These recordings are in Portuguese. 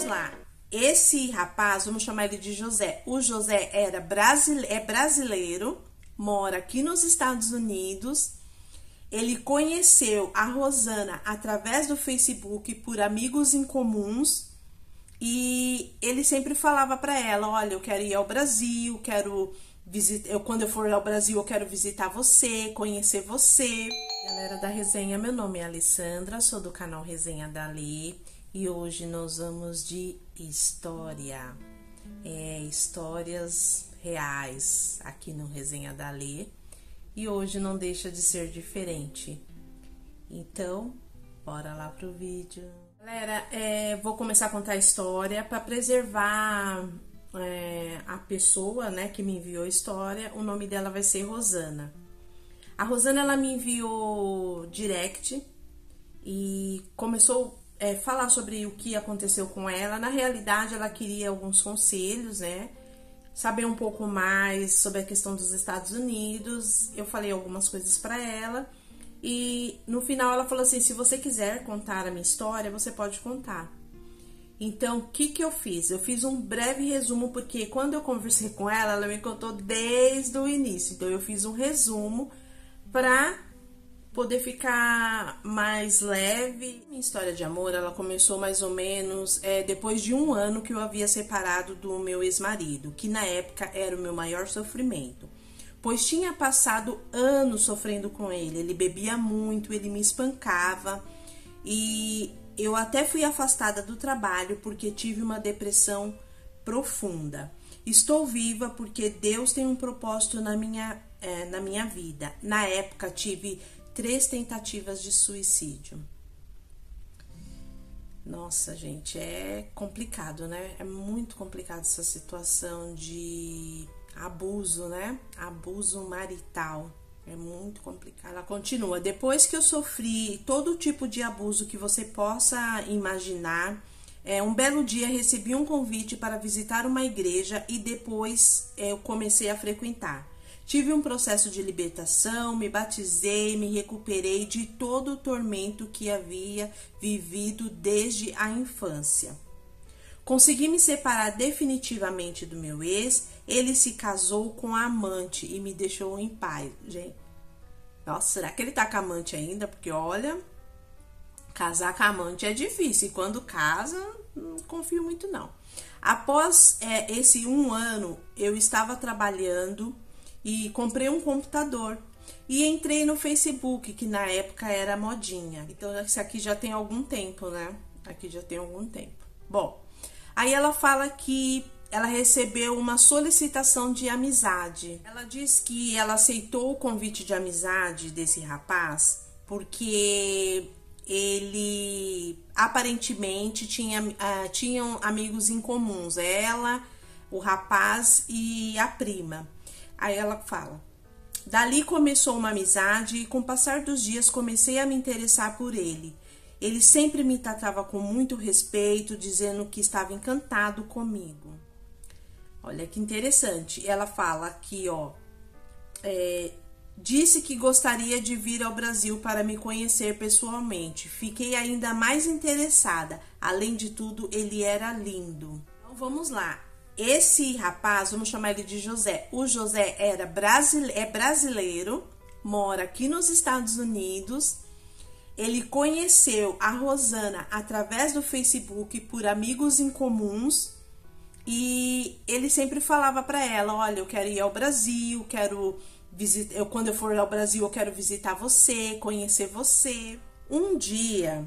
vamos lá. Esse rapaz, vamos chamar ele de José. O José é brasileiro, mora aqui nos Estados Unidos. Ele conheceu a Rosana através do Facebook por amigos em comuns. E ele sempre falava para ela, olha, eu quero ir ao Brasil, quando eu for ao Brasil eu quero visitar você, conhecer você. Galera da resenha, meu nome é Alessandra, sou do canal Resenha da Lê e hoje nós vamos de história, histórias reais aqui no Resenha da Lê e hoje não deixa de ser diferente. Então, bora lá pro vídeo. Galera, vou começar a contar a história para preservar a pessoa, né, que me enviou a história. O nome dela vai ser Rosana. A Rosana, ela me enviou direct e começou a falar sobre o que aconteceu com ela. Na realidade, ela queria alguns conselhos, né, saber um pouco mais sobre a questão dos Estados Unidos. Eu falei algumas coisas para ela. E no final ela falou assim, se você quiser contar a minha história, você pode contar. Então, o que eu fiz? Eu fiz um breve resumo, porque quando eu conversei com ela, ela me contou desde o início. Então, eu fiz um resumo para poder ficar mais leve. Minha história de amor, ela começou mais ou menos depois de um ano que eu havia separado do meu ex-marido, que na época era o meu maior sofrimento. Pois tinha passado anos sofrendo com ele. Ele bebia muito, ele me espancava e eu até fui afastada do trabalho porque tive uma depressão profunda. Estou viva porque Deus tem um propósito na minha vida. Na época tive 3 tentativas de suicídio. Nossa, gente, é complicado, né? É muito complicado essa situação de abuso, né? Abuso marital. É muito complicado. Ela continua. Depois que eu sofri todo tipo de abuso que você possa imaginar, um belo dia recebi um convite para visitar uma igreja e depois eu comecei a frequentar. Tive um processo de libertação, me batizei, me recuperei de todo o tormento que havia vivido desde a infância. Consegui me separar definitivamente do meu ex. Ele se casou com a amante e me deixou em paz, gente. Nossa, será que ele tá com a amante ainda? Porque, olha, casar com a amante é difícil. E quando casa, não confio muito, não. Após esse um ano, eu estava trabalhando e comprei um computador. E entrei no Facebook, que na época era modinha. Então, isso aqui já tem algum tempo, né? Aqui já tem algum tempo. Bom, aí ela fala que ela recebeu uma solicitação de amizade. Ela diz que ela aceitou o convite de amizade desse rapaz porque ele aparentemente tinham amigos em comuns. Ela, o rapaz e a prima. Aí ela fala, dali começou uma amizade e com o passar dos dias comecei a me interessar por ele. Ele sempre me tratava com muito respeito, dizendo que estava encantado comigo. Olha que interessante. Ela fala aqui, ó. Disse que gostaria de vir ao Brasil para me conhecer pessoalmente. Fiquei ainda mais interessada. Além de tudo, ele era lindo. Então, vamos lá. Esse rapaz, vamos chamar ele de José. O José é brasileiro, mora aqui nos Estados Unidos. Ele conheceu a Rosana através do Facebook por amigos em comuns e ele sempre falava para ela, olha, eu quero ir ao Brasil, quando eu for ao Brasil eu quero visitar você, conhecer você. Um dia,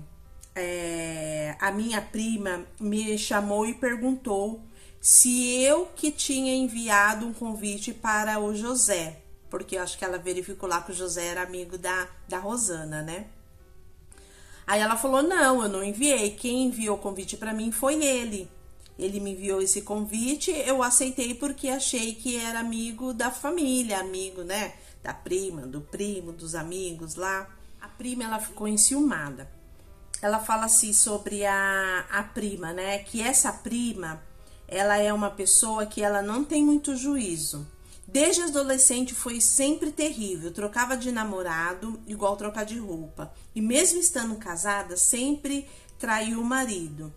a minha prima me chamou e perguntou se eu que tinha enviado um convite para o José, porque eu acho que ela verificou lá que o José era amigo da Rosana, né? Aí ela falou, não, eu não enviei. Quem enviou o convite para mim foi ele. Ele me enviou esse convite, eu aceitei porque achei que era amigo da família, amigo, né? Da prima, do primo, dos amigos lá. A prima, ela ficou enciumada. Ela fala assim sobre a prima, né? Que essa prima, ela é uma pessoa que ela não tem muito juízo. Desde adolescente foi sempre terrível, trocava de namorado igual trocar de roupa. E mesmo estando casada, sempre traiu o marido.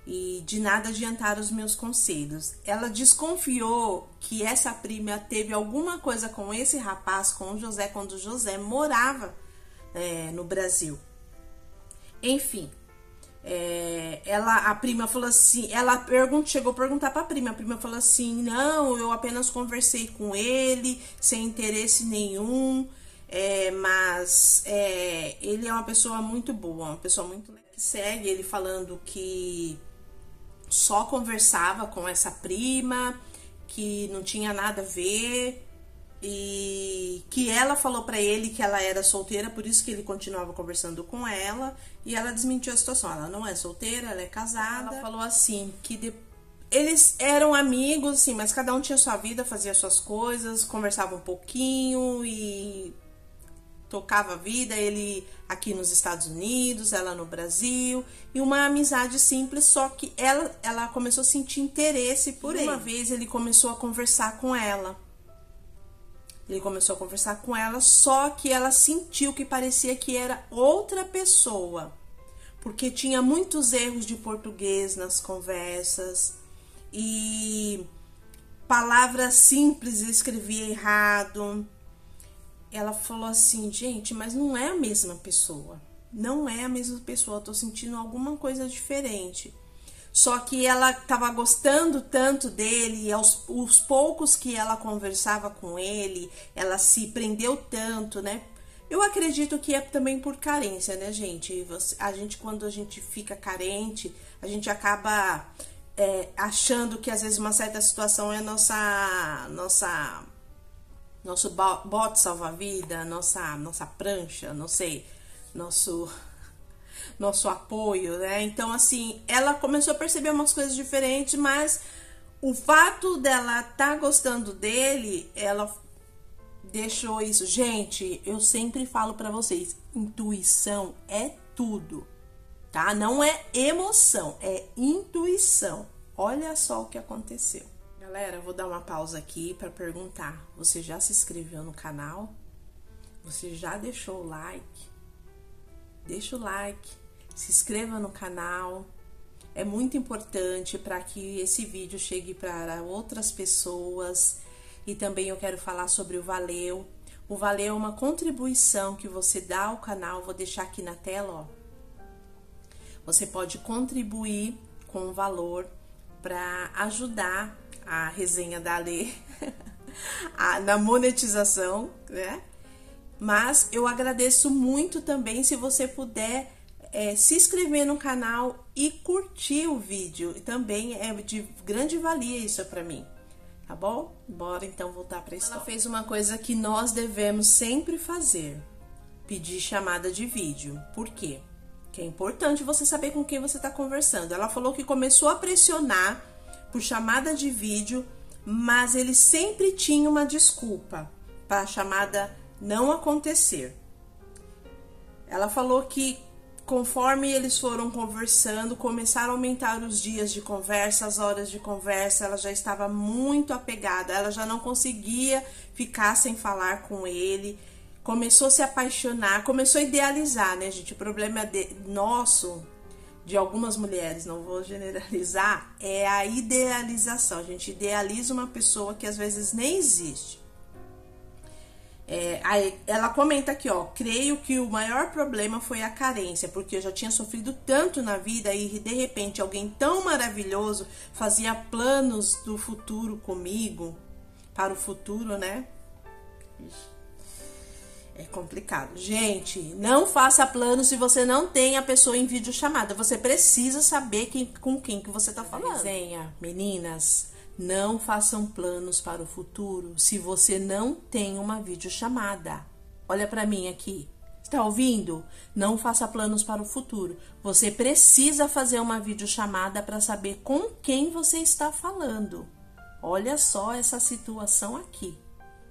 e de nada adiantaram os meus conselhos. Ela desconfiou que essa prima teve alguma coisa com esse rapaz, com o José, quando o José morava no Brasil. Enfim, a prima falou assim, ela chegou a perguntar pra prima, a prima falou assim, não, eu apenas conversei com ele, sem interesse nenhum, mas ele é uma pessoa muito boa, uma pessoa muito legal. Segue ele falando que só conversava com essa prima, que não tinha nada a ver, e que ela falou pra ele que ela era solteira, por isso que ele continuava conversando com ela, e ela desmentiu a situação. Ela não é solteira, ela é casada. Ela falou assim, que eles eram amigos, assim, mas cada um tinha sua vida, fazia suas coisas, conversava um pouquinho e tocava a vida, ele aqui nos Estados Unidos, ela no Brasil, e uma amizade simples, só que ela começou a sentir interesse por ele. Uma vez ele começou a conversar com ela. Só que ela sentiu que parecia que era outra pessoa, porque tinha muitos erros de português nas conversas e palavras simples escrevia errado. Ela falou assim, gente, mas não é a mesma pessoa. Não é a mesma pessoa, eu tô sentindo alguma coisa diferente. Só que ela tava gostando tanto dele, e os poucos que ela conversava com ele, ela se prendeu tanto, né? Eu acredito que é também por carência, né, gente? Quando a gente fica carente, a gente acaba achando que às vezes uma certa situação é nosso bote salva-vida, nossa prancha, não sei, nosso apoio, né? Então, assim, ela começou a perceber umas coisas diferentes, mas o fato dela tá gostando dele, ela deixou isso. Gente, eu sempre falo pra vocês, intuição é tudo, tá? Não é emoção, é intuição. Olha só o que aconteceu. Galera, eu vou dar uma pausa aqui para perguntar, você já se inscreveu no canal? Você já deixou o like? Deixa o like, se inscreva no canal, é muito importante para que esse vídeo chegue para outras pessoas. E também eu quero falar sobre o Valeu. O Valeu é uma contribuição que você dá ao canal, vou deixar aqui na tela, ó. Você pode contribuir com o valor para ajudar a resenha da Alê na monetização, né? Mas eu agradeço muito também se você puder se inscrever no canal e curtir o vídeo. Também é de grande valia isso para mim, tá bom? Bora então voltar para a história. Ela fez uma coisa que nós devemos sempre fazer: pedir chamada de vídeo. Por quê? Que é importante você saber com quem você está conversando. Ela falou que começou a pressionar por chamada de vídeo, mas ele sempre tinha uma desculpa para a chamada não acontecer. Ela falou que conforme eles foram conversando, começaram a aumentar os dias de conversa, as horas de conversa, ela já estava muito apegada, ela já não conseguia ficar sem falar com ele, começou a se apaixonar, começou a idealizar, né, gente? O problema nosso, de algumas mulheres, não vou generalizar, é a idealização. A gente idealiza uma pessoa que às vezes nem existe. Ela comenta aqui, ó, creio que o maior problema foi a carência, porque eu já tinha sofrido tanto na vida e de repente alguém tão maravilhoso fazia planos do futuro comigo, para o futuro, né? É complicado. Gente, não faça planos se você não tem a pessoa em videochamada. Você precisa saber com quem que você tá falando. Resenha, meninas, não façam planos para o futuro se você não tem uma videochamada. Olha pra mim aqui. Está ouvindo? Não faça planos para o futuro. Você precisa fazer uma videochamada para saber com quem você está falando. Olha só essa situação aqui.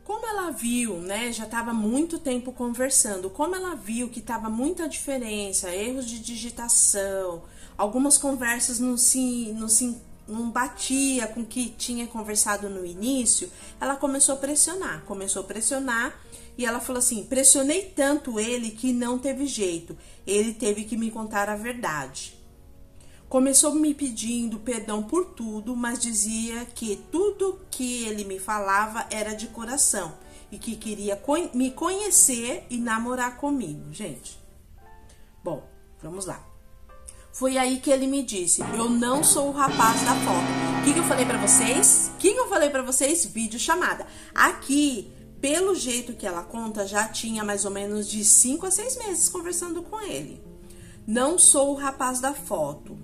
Como ela viu, né, já estava muito tempo conversando, como ela viu que estava muita diferença, erros de digitação, algumas conversas não batia com o que tinha conversado no início, ela começou a pressionar e ela falou assim, pressionei tanto ele que não teve jeito, ele teve que me contar a verdade. Começou me pedindo perdão por tudo, mas dizia que tudo que ele me falava era de coração e que queria me conhecer e namorar comigo, gente. Bom, vamos lá. Foi aí que ele me disse, eu não sou o rapaz da foto. O que eu falei pra vocês? Vídeo chamada. Aqui, pelo jeito que ela conta, já tinha mais ou menos de 5 a 6 meses conversando com ele. Não sou o rapaz da foto,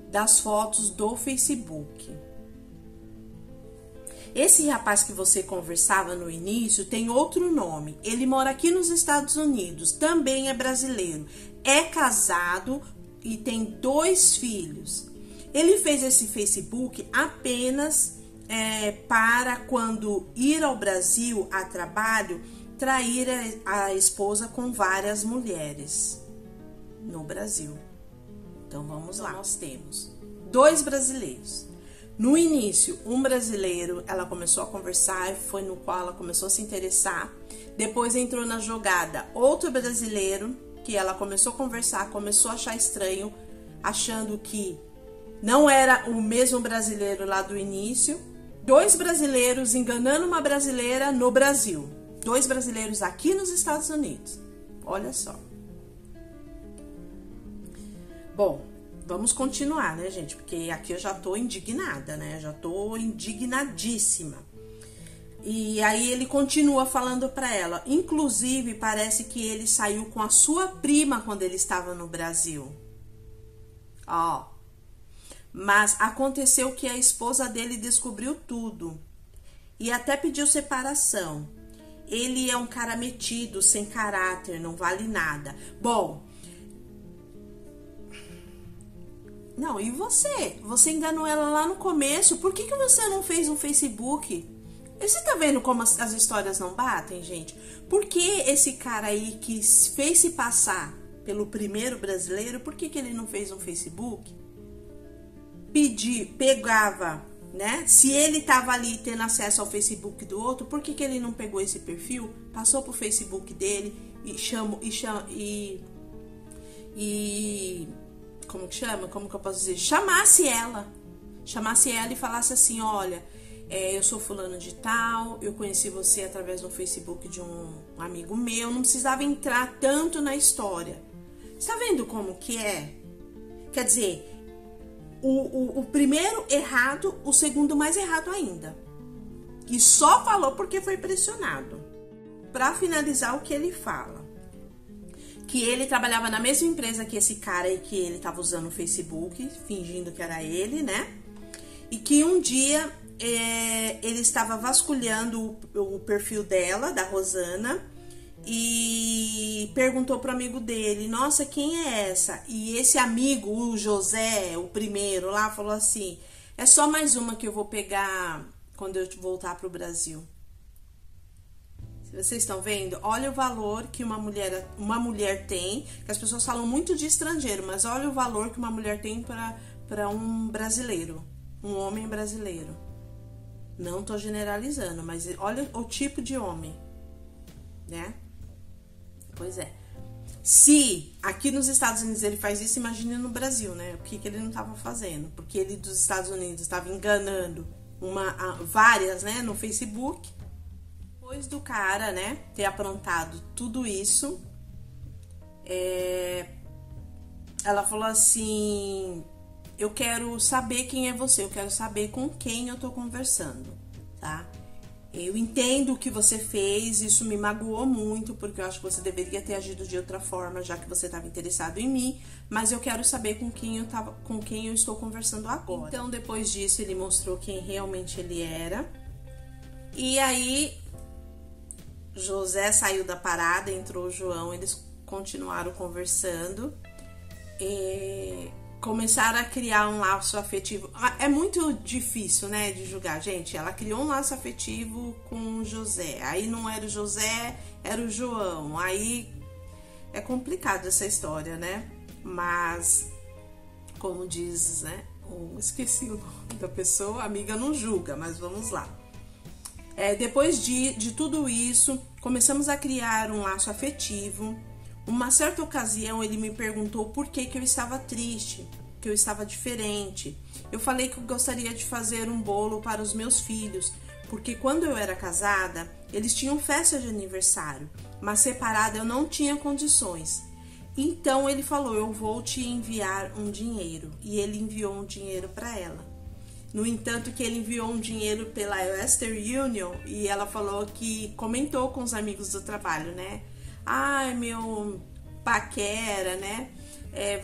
das fotos do Facebook. Esse rapaz que você conversava no início tem outro nome. Ele mora aqui nos Estados Unidos, também é brasileiro. É casado e tem 2 filhos. Ele fez esse Facebook apenas para, quando ir ao Brasil a trabalho, trair a esposa com várias mulheres no Brasil. Então vamos lá. Nós temos 2 brasileiros. No início, um brasileiro, ela começou a conversar, foi no qual ela começou a se interessar. Depois entrou na jogada outro brasileiro, que ela começou a conversar, começou a achar estranho, achando que não era o mesmo brasileiro lá do início. 2 brasileiros enganando uma brasileira no Brasil. 2 brasileiros aqui nos Estados Unidos. Olha só. Bom, vamos continuar, né, gente? Porque aqui eu já tô indignada, né? Já tô indignadíssima. E aí ele continua falando pra ela. Inclusive, parece que ele saiu com a sua prima quando ele estava no Brasil. Ó. Mas aconteceu que a esposa dele descobriu tudo. E até pediu separação. Ele é um cara metido, sem caráter, não vale nada. Bom... Não, e você? Você enganou ela lá no começo. Por que você não fez um Facebook? Você tá vendo como as histórias não batem, gente? Por que esse cara aí que fez se passar pelo primeiro brasileiro, por que ele não fez um Facebook? Pegava, né? Se ele tava ali tendo acesso ao Facebook do outro, por que ele não pegou esse perfil, passou pro Facebook dele como que chama? Como que eu posso dizer? Chamasse ela e falasse assim, olha, eu sou fulano de tal, eu conheci você através do Facebook de um amigo meu, não precisava entrar tanto na história. Você tá vendo como que é? Quer dizer, o primeiro errado, o segundo mais errado ainda. E só falou porque foi pressionado. Pra finalizar, o que ele fala? Que ele trabalhava na mesma empresa que esse cara e que ele tava usando o Facebook, fingindo que era ele, né? E que um dia ele estava vasculhando o perfil dela, da Rosana, e perguntou pro amigo dele, nossa, quem é essa? E esse amigo, o José, o primeiro lá, falou assim, é só mais uma que eu vou pegar quando eu voltar pro Brasil. Vocês estão vendo? Olha o valor que uma mulher tem, que as pessoas falam muito de estrangeiro, mas olha o valor que uma mulher tem para um brasileiro, um homem brasileiro. Não tô generalizando, mas olha o tipo de homem, né? Pois é. Se aqui nos Estados Unidos ele faz isso, imagine no Brasil, né? O que ele não estava fazendo? Porque ele dos Estados Unidos estava enganando várias, né, no Facebook. Depois do cara, né, ter aprontado tudo isso, ela falou assim, eu quero saber quem é você, eu quero saber com quem eu tô conversando, tá? Eu entendo o que você fez, isso me magoou muito, porque eu acho que você deveria ter agido de outra forma, já que você estava interessado em mim, mas eu quero saber com quem eu estou conversando agora. Então, depois disso, ele mostrou quem realmente ele era, e aí José saiu da parada, entrou o João, eles continuaram conversando e começaram a criar um laço afetivo. É muito difícil, né, de julgar, gente. Ela criou um laço afetivo com o José, aí não era o José, era o João. Aí é complicado essa história, né? Mas, como diz, né, esqueci o nome da pessoa, amiga não julga, mas vamos lá. Depois de tudo isso, começamos a criar um laço afetivo. Uma certa ocasião, ele me perguntou por que eu estava triste. que eu estava diferente. Eu falei que eu gostaria de fazer um bolo para os meus filhos, porque quando eu era casada, eles tinham festa de aniversário, mas separada eu não tinha condições. Então ele falou, eu vou te enviar um dinheiro. E ele enviou um dinheiro para ela. No entanto, que ele enviou um dinheiro pela Western Union e ela falou que comentou com os amigos do trabalho, né? Ai, meu paquera, né?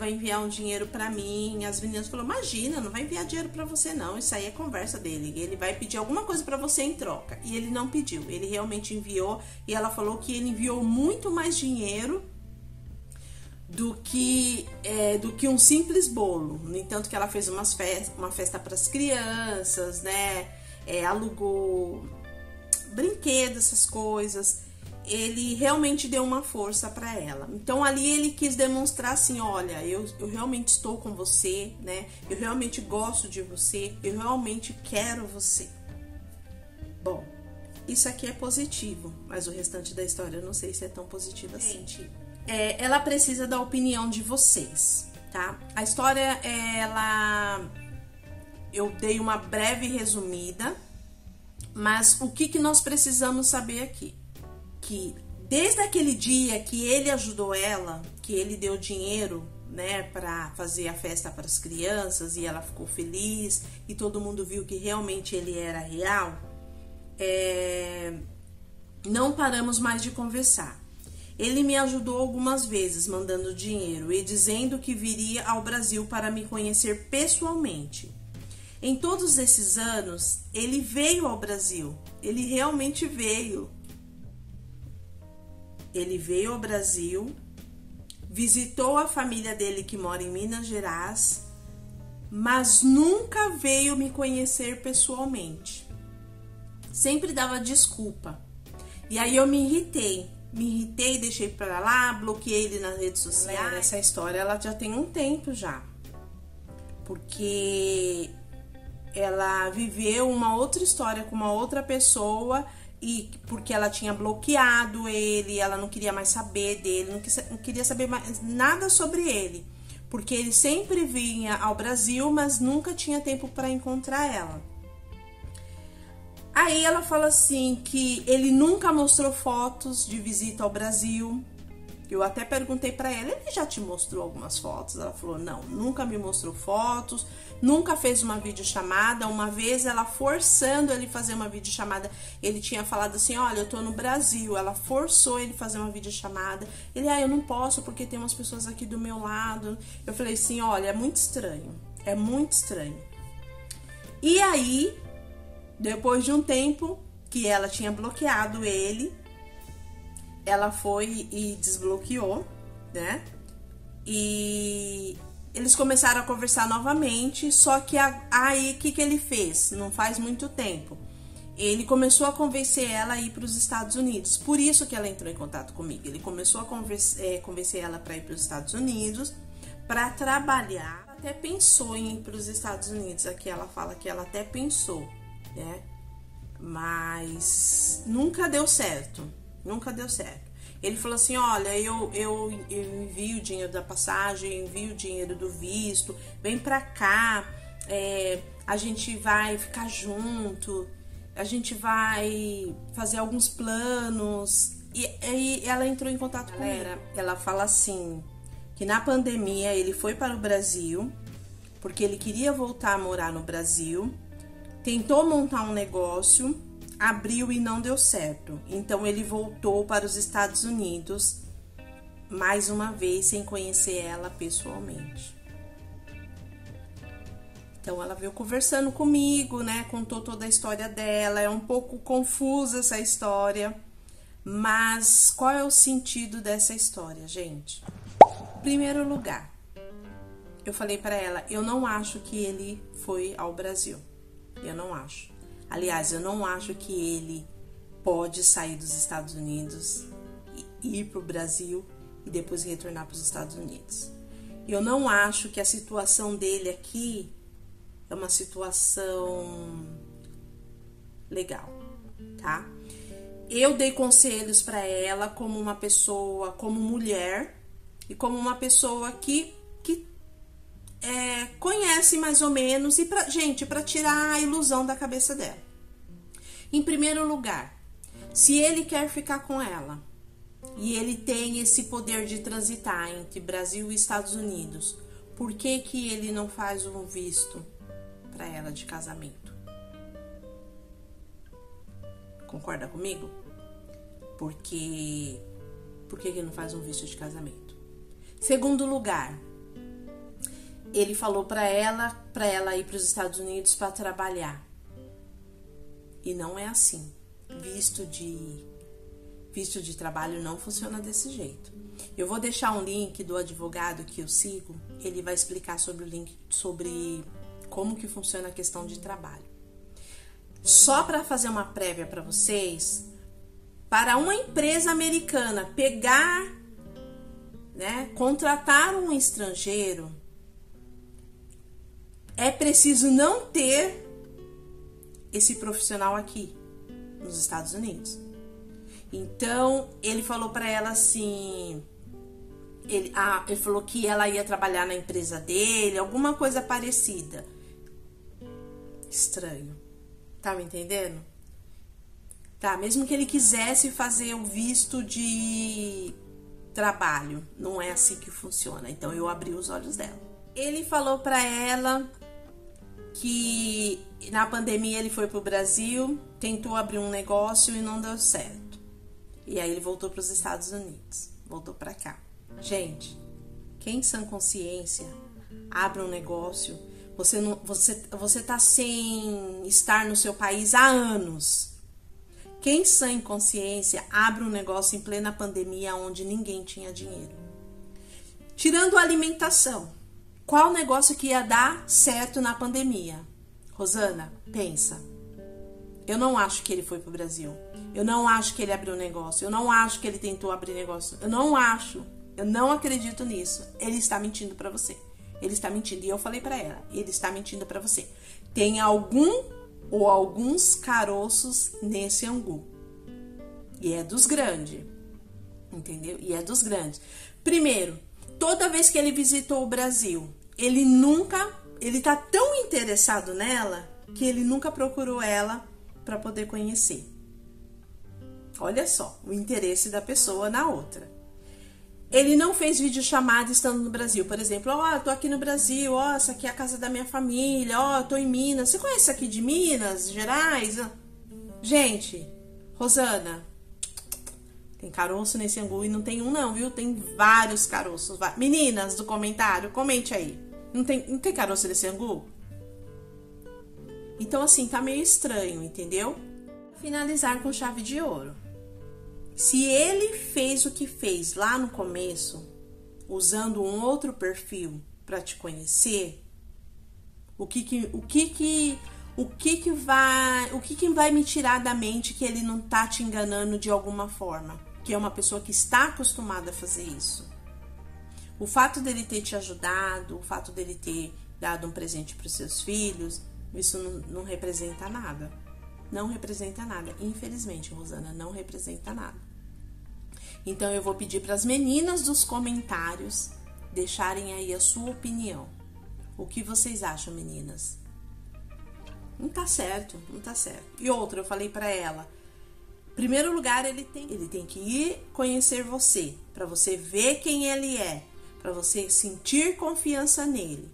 Vai enviar um dinheiro pra mim. As meninas falaram, imagina, não vai enviar dinheiro pra você não, isso aí é conversa dele. Ele vai pedir alguma coisa pra você em troca. E ele não pediu, ele realmente enviou. E ela falou que ele enviou muito mais dinheiro do que um simples bolo. No entanto, que ela fez uma festa para as crianças, né? Alugou brinquedos, essas coisas. Ele realmente deu uma força para ela. Então ali ele quis demonstrar assim, olha, eu realmente estou com você, né? Eu realmente gosto de você, eu realmente quero você. Bom, isso aqui é positivo, mas o restante da história eu não sei se é tão positivo assim. Gente, ela precisa da opinião de vocês, tá? A história, eu dei uma breve resumida, mas o que nós precisamos saber aqui? Que desde aquele dia que ele ajudou ela, que ele deu dinheiro, né, para fazer a festa para as crianças e ela ficou feliz e todo mundo viu que realmente ele era real, não paramos mais de conversar. Ele me ajudou algumas vezes mandando dinheiro e dizendo que viria ao Brasil para me conhecer pessoalmente. Em todos esses anos, ele veio ao Brasil. Ele realmente veio. Ele veio ao Brasil, visitou a família dele que mora em Minas Gerais, mas nunca veio me conhecer pessoalmente. Sempre dava desculpa. E aí eu me irritei, deixei pra lá, bloqueei ele nas redes sociais. Essa história ela já tem um tempo já, porque ela viveu uma outra história com uma outra pessoa e porque ela tinha bloqueado ele, ela não queria mais saber dele, não queria saber mais nada sobre ele, porque ele sempre vinha ao Brasil, mas nunca tinha tempo para encontrar ela. Aí ela fala assim que ele nunca mostrou fotos de visita ao Brasil. Eu até perguntei pra ela, ele já te mostrou algumas fotos? Ela falou, não, nunca me mostrou fotos, nunca fez uma videochamada. Uma vez ela forçando ele fazer uma videochamada, ele tinha falado assim, olha, eu tô no Brasil. Ela forçou ele fazer uma videochamada. Ele, eu não posso porque tem umas pessoas aqui do meu lado. Eu falei assim, olha, é muito estranho, é muito estranho. E aí, depois de um tempo que ela tinha bloqueado ele, ela foi e desbloqueou, né? E eles começaram a conversar novamente, só que aí o que ele fez? Não faz muito tempo. Ele começou a convencer ela a ir para os Estados Unidos. Por isso que ela entrou em contato comigo. Ele começou a convencer ela para ir para os Estados Unidos, para trabalhar. Ela até pensou em ir para os Estados Unidos. Aqui ela fala que ela até pensou, né? Mas nunca deu certo. Nunca deu certo. Ele falou assim, olha, eu envio o dinheiro da passagem, envio o dinheiro do visto, vem pra cá, a gente vai ficar junto, a gente vai fazer alguns planos. E ela entrou em contato com ela. Ela fala assim, que na pandemia ele foi para o Brasil, porque ele queria voltar a morar no Brasil, tentou montar um negócio, abriu e não deu certo. Então ele voltou para os Estados Unidos mais uma vez sem conhecer ela pessoalmente. Então ela veio conversando comigo, né? Contou toda a história dela. É um pouco confusa essa história, mas qual é o sentido dessa história, gente? Em primeiro lugar, eu falei para ela, eu não acho que ele foi ao Brasil. Eu não acho. Aliás, eu não acho que ele pode sair dos Estados Unidos e ir para o Brasil e depois retornar para os Estados Unidos. Eu não acho que a situação dele aqui é uma situação legal, tá? Eu dei conselhos para ela como uma pessoa, como mulher e como uma pessoa que conhece mais ou menos e gente, para tirar a ilusão da cabeça dela. Em primeiro lugar, se ele quer ficar com ela e ele tem esse poder de transitar entre Brasil e Estados Unidos, por que que ele não faz um visto para ela de casamento? Concorda comigo? Por que ele não faz um visto de casamento? Segundo lugar, ele falou para ela ir para os Estados Unidos para trabalhar. E não é assim. Visto de trabalho não funciona desse jeito. Eu vou deixar um link do advogado que eu sigo. Ele vai explicar sobre como que funciona a questão de trabalho. Só para fazer uma prévia para vocês, para uma empresa americana pegar, contratar um estrangeiro, é preciso não ter esse profissional aqui nos Estados Unidos. Então, ele falou para ela assim, ele falou que ela ia trabalhar na empresa dele, alguma coisa parecida. Estranho. Tá me entendendo? Tá, mesmo que ele quisesse fazer o visto de trabalho, não é assim que funciona. Então, eu abri os olhos dela. Ele falou para ela que na pandemia ele foi pro Brasil, tentou abrir um negócio e não deu certo. E aí ele voltou para os Estados Unidos, voltou para cá. Gente, quem em sã consciência abre um negócio, você tá sem estar no seu país há anos. Quem em sã consciência abre um negócio em plena pandemia onde ninguém tinha dinheiro? Tirando a alimentação, qual negócio que ia dar certo na pandemia? Rosana, pensa. Eu não acho que ele foi pro Brasil. Eu não acho que ele abriu negócio. Eu não acho que ele tentou abrir negócio. Eu não acho. Eu não acredito nisso. Ele está mentindo pra você. Ele está mentindo. E eu falei pra ela, ele está mentindo pra você. Tem algum ou alguns caroços nesse angu. E é dos grandes. Entendeu? E é dos grandes. Primeiro, toda vez que ele visitou o Brasil, ele tá tão interessado nela que ele nunca procurou ela para poder conhecer. Olha só, o interesse da pessoa na outra. Ele não fez videochamada estando no Brasil, por exemplo, tô aqui no Brasil, essa aqui é a casa da minha família, tô em Minas. Você conhece isso aqui de Minas Gerais? Gente, Rosana, tem caroço nesse angu e não tem um não, viu? Tem vários caroços. Meninas do comentário, comente aí. Não tem caroço nesse angu? Então, assim, tá meio estranho, entendeu? Finalizar com chave de ouro. Se ele fez o que fez lá no começo, usando um outro perfil para te conhecer, o que vai me tirar da mente que ele não tá te enganando de alguma forma? Que é uma pessoa que está acostumada a fazer isso. O fato dele ter te ajudado, o fato dele ter dado um presente para os seus filhos, isso não representa nada. Não representa nada. Infelizmente, Rosana, não representa nada. Então, eu vou pedir para as meninas dos comentários deixarem aí a sua opinião. O que vocês acham, meninas? Não tá certo, não tá certo. E outra, eu falei para ela, em primeiro lugar, ele tem que ir conhecer você, para você ver quem ele é, para você sentir confiança nele.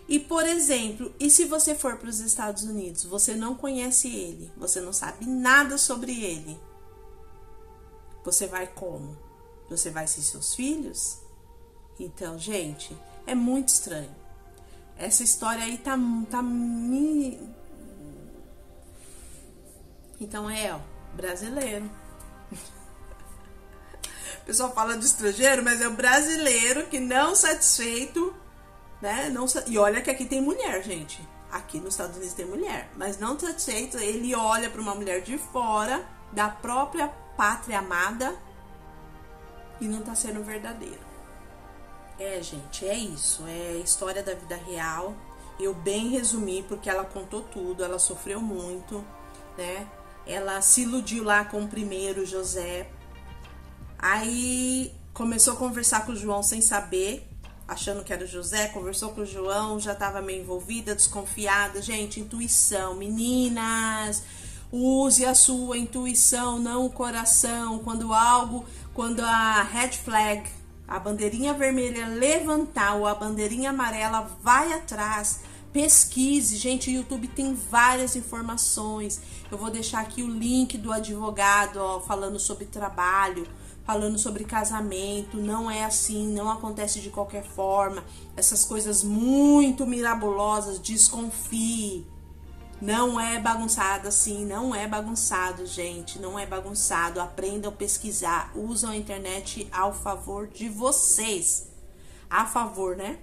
E, por exemplo, e se você for para os Estados Unidos, você não conhece ele, você não sabe nada sobre ele, você vai como? Você vai sem seus filhos? Então, gente, é muito estranho. Essa história aí tá me... Então brasileiro. O pessoal fala de estrangeiro, mas é o brasileiro que não satisfeito, né? E olha que aqui tem mulher, gente. Aqui nos Estados Unidos tem mulher, mas não satisfeito, ele olha para uma mulher de fora, da própria pátria amada, e não tá sendo verdadeiro. Gente, é isso. É a história da vida real. Eu bem resumi, porque ela contou tudo, ela sofreu muito, né? Ela se iludiu lá com o primeiro, José. Aí começou a conversar com o João sem saber. achando que era o José, conversou com o João, já estava meio envolvida, desconfiada. Gente, intuição, meninas, use a sua intuição, não o coração. Quando a red flag, a bandeirinha vermelha levantar ou a bandeirinha amarela, vai atrás. Pesquise, gente, o YouTube tem várias informações. Eu vou deixar aqui o link do advogado, ó, falando sobre trabalho, falando sobre casamento. Não é assim, não acontece de qualquer forma. Essas coisas muito mirabolosas, desconfie. Não é bagunçado assim, não é bagunçado, gente, não é bagunçado. Aprendam a pesquisar, usam a internet ao favor de vocês. A favor, né?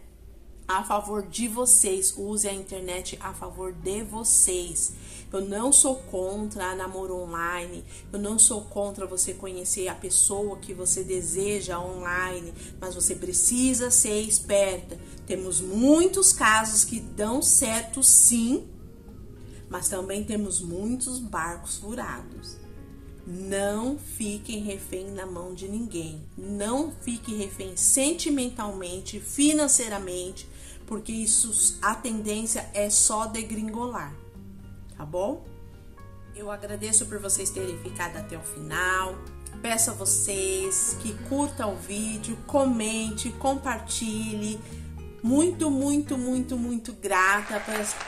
A favor de vocês, use a internet a favor de vocês. Eu não sou contra namoro online, eu não sou contra você conhecer a pessoa que você deseja online, mas você precisa ser esperta. Temos muitos casos que dão certo sim, mas também temos muitos barcos furados. Não fiquem refém na mão de ninguém. Não fique refém sentimentalmente, financeiramente, porque isso, a tendência é só degringolar, tá bom? Eu agradeço por vocês terem ficado até o final. Peço a vocês que curtam o vídeo, comente, compartilhe. Muito, muito, muito, muito grata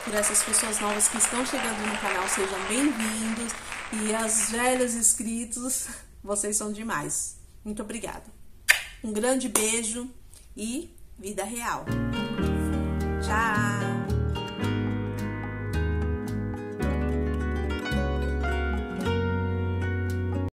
por essas pessoas novas que estão chegando no canal. Sejam bem-vindos. E as velhas inscritos, vocês são demais. Muito obrigada. Um grande beijo e vida real. Tchau!